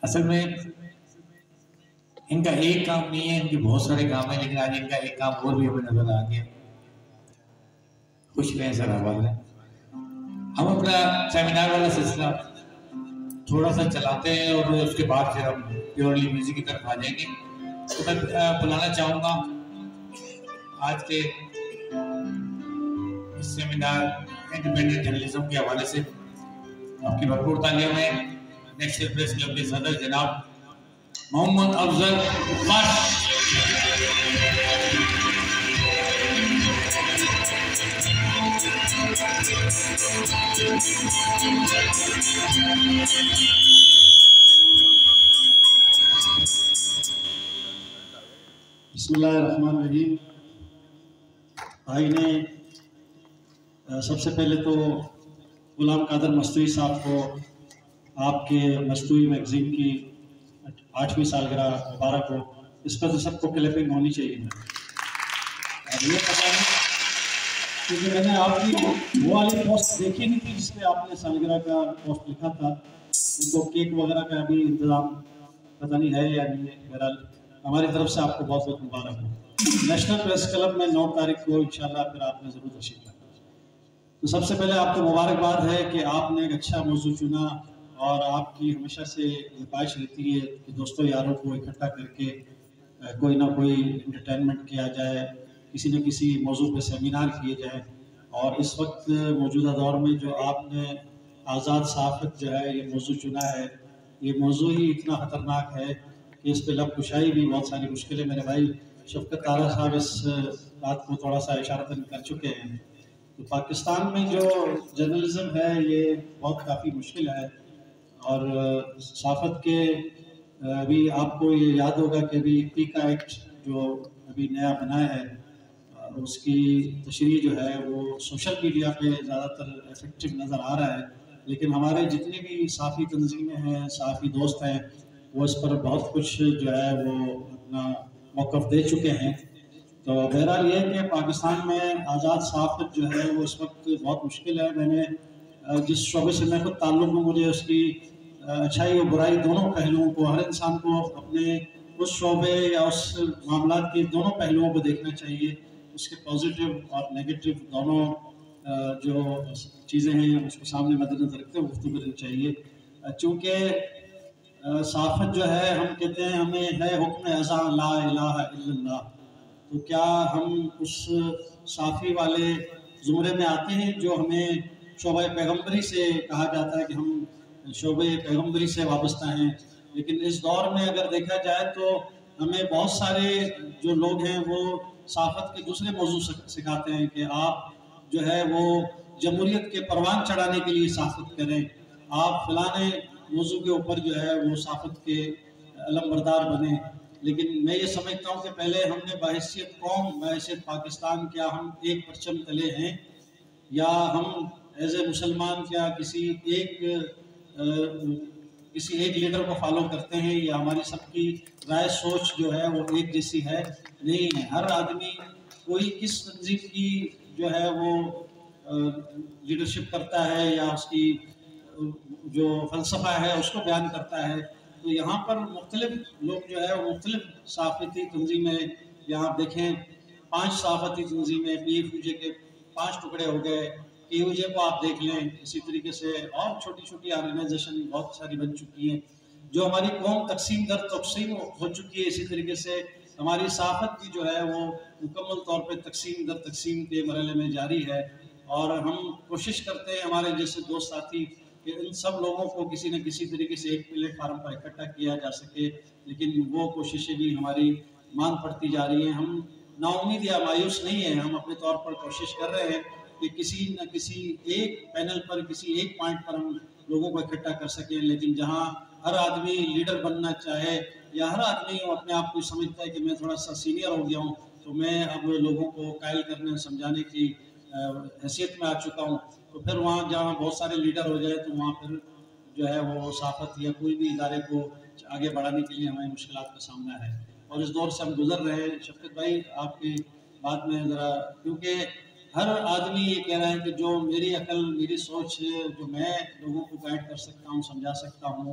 اصل میں ان کا ایک کام نہیں ہے، ان کے بہت سارے کام ہیں، لیکن آج ان کا ایک کام اور بھی ہمیں نظر آ گیا. خوش رہیں سر، آباد رہیں. ہم اپنا سیمینار والا سلسلہ تھوڑا سا چلاتے ہیں اور اس کے بعد پھر ہم پیورلی میوزک کی طرف آ جائیں گے. تو میں بلانا چاہوں گا آج کے اس سیمینار انڈیپینڈنٹ جرنلزم کے حوالے سے آپ کی بھرپور تعلیم ہے. نیشنل پریس کلب کے صدر جناب محمد افضل بٹ. بسم اللہ الرحمن الرحیم. بھائی نے سب سے پہلے تو غلام قادر مستوی صاحب کو آپ کے مستوی میگزین کی 8ویں سالگرہ مبارک ہو. اس پر تو سب کو کلیپنگ ہونی چاہیے. یہ پتا نہیں کیونکہ میں نے آپ کی وہ والی پوسٹ دیکھی نہیں تھی جس پہ آپ نے سالگرہ کا پوسٹ لکھا تھا. ان کو کیک وغیرہ کا ابھی انتظام پتہ نہیں ہے یا نہیں ہے. بہرحال ہماری طرف سے آپ کو بہت بہت مبارک ہو. نیشنل پریس کلب میں 9 تاریخ کو انشاءاللہ پھر آپ نے ضرور تشریف لانا. تو سب سے پہلے آپ کو مبارکباد ہے کہ آپ نے ایک اچھا موضوع چنا اور آپ کی ہمیشہ سے یہ خواہش رہتی ہے کہ دوستوں یاروں کو اکٹھا کر کے کوئی نہ کوئی انٹرٹینمنٹ کیا جائے، کسی نہ کسی موضوع پہ سیمینار کیے جائیں. اور اس وقت موجودہ دور میں جو آپ نے آزاد صحافت جو ہے یہ موضوع چنا ہے، یہ موضوع ہی اتنا خطرناک ہے کہ اس پہ لب کشائی بھی بہت ساری مشکلیں. میرے بھائی شفقت طارہ صاحب اس بات کو تھوڑا سا اشارتاً کر چکے ہیں. تو پاکستان میں جو جرنلزم ہے یہ بہت کافی مشکل ہے. اور صحافت کے ابھی آپ کو یہ یاد ہوگا کہ ابھی پیکا ایکٹ جو ابھی نیا بنا ہے اس کی تشریح جو ہے وہ سوشل میڈیا پہ زیادہ تر افیکٹو نظر آ رہا ہے. لیکن ہمارے جتنی بھی صحافی تنظیمیں ہیں، صحافی دوست ہیں، وہ اس پر بہت کچھ جو ہے وہ اپنا موقف دے چکے ہیں. تو بہرحال یہ ہے کہ پاکستان میں آزاد صحافت جو ہے وہ اس وقت بہت مشکل ہے. میں نے جس شعبے سے میں خود تعلق ہوں، مجھے اس کی اچھائی اور برائی دونوں پہلوؤں کو، ہر انسان کو اپنے اس شعبے یا اس معاملات کے دونوں پہلوؤں کو دیکھنا چاہیے. اس کے پازیٹیو اور نیگیٹو دونوں جو چیزیں ہیں اس کو سامنے مد نظر رکھتے ہوئے گفتگو کرنی چاہیے. چونکہ صحافت جو ہے ہم کہتے ہیں ہمیں ہے حکم ازاں لا الہ الا اللہ. تو کیا ہم اس صحافی والے زمرے میں آتے ہیں جو ہمیں شعبہ پیغمبری سے کہا جاتا ہے کہ ہم شعبہ پیغمبری سے وابستہ ہیں؟ لیکن اس دور میں اگر دیکھا جائے تو ہمیں بہت سارے جو لوگ ہیں وہ صحافت کے دوسرے موضوع سکھاتے ہیں کہ آپ جو ہے وہ جمہوریت کے پروان چڑھانے کے لیے صحافت کریں، آپ فلاں موضوع کے اوپر جو ہے وہ صحافت کے علم بردار بنیں. لیکن میں یہ سمجھتا ہوں کہ پہلے ہم نے بحیثیت قوم، بحیثیت پاکستان، کیا ہم ایک پرچم تلے ہیں یا ہم ایز اے مسلمان کیا کسی ایک لیڈر کو فالو کرتے ہیں، یا ہماری سب کی رائے سوچ جو ہے وہ ایک جیسی ہے؟ نہیں ہے. ہر آدمی کوئی کس تنظیم کی جو ہے وہ لیڈرشپ کرتا ہے یا اس کی جو فلسفہ ہے اس کو بیان کرتا ہے. تو یہاں پر مختلف لوگ جو ہے وہ مختلف صحافتی تنظیمیں، یہاں آپ دیکھیں 5 صحافتی تنظیمیں، PFUJ کے 5 ٹکڑے ہو گئے. KUJ کو آپ دیکھ لیں، اسی طریقے سے اور چھوٹی چھوٹی آرگنائزیشن بہت ساری بن چکی ہیں. جو ہماری قوم تقسیم در تقسیم ہو چکی ہے، اسی طریقے سے ہماری صحافت کی جو ہے وہ مکمل طور پہ تقسیم در تقسیم کے مرحلے میں جاری ہے. اور ہم کوشش کرتے ہیں ہمارے جیسے دوست ساتھی کہ ان سب لوگوں کو کسی نہ کسی طریقے سے ایک پلیٹ فارم پر اکٹھا کیا جا سکے، لیکن وہ کوششیں بھی ہماری ماند پڑتی جا رہی ہیں. ہم نا امید یا مایوس نہیں ہیں، ہم اپنے طور پر کوشش کر رہے ہیں کہ کسی نہ کسی ایک پینل پر، کسی ایک پوائنٹ پر ہم لوگوں کو اکٹھا کر سکیں. لیکن جہاں ہر آدمی لیڈر بننا چاہے یا ہر آدمی اپنے آپ کو سمجھتا ہے کہ میں تھوڑا سا سینئر ہو گیا ہوں تو میں اب لوگوں کو قائل کرنے سمجھانے کی حیثیت میں آ چکا ہوں، تو پھر وہاں جہاں بہت سارے لیڈر ہو جائے تو وہاں پھر جو ہے وہ صحافت یا کوئی بھی ادارے کو آگے بڑھانے کے لیے ہمیں مشکلات کا سامنا ہے. اور اس دور سے ہم گزر رہے ہیں. شفقت بھائی آپ کی بات میں ذرا، کیونکہ ہر آدمی یہ کہہ رہا ہے کہ جو میری عقل، میری سوچ ہے، جو میں لوگوں کو گائیڈ کر سکتا ہوں، سمجھا سکتا ہوں،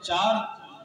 4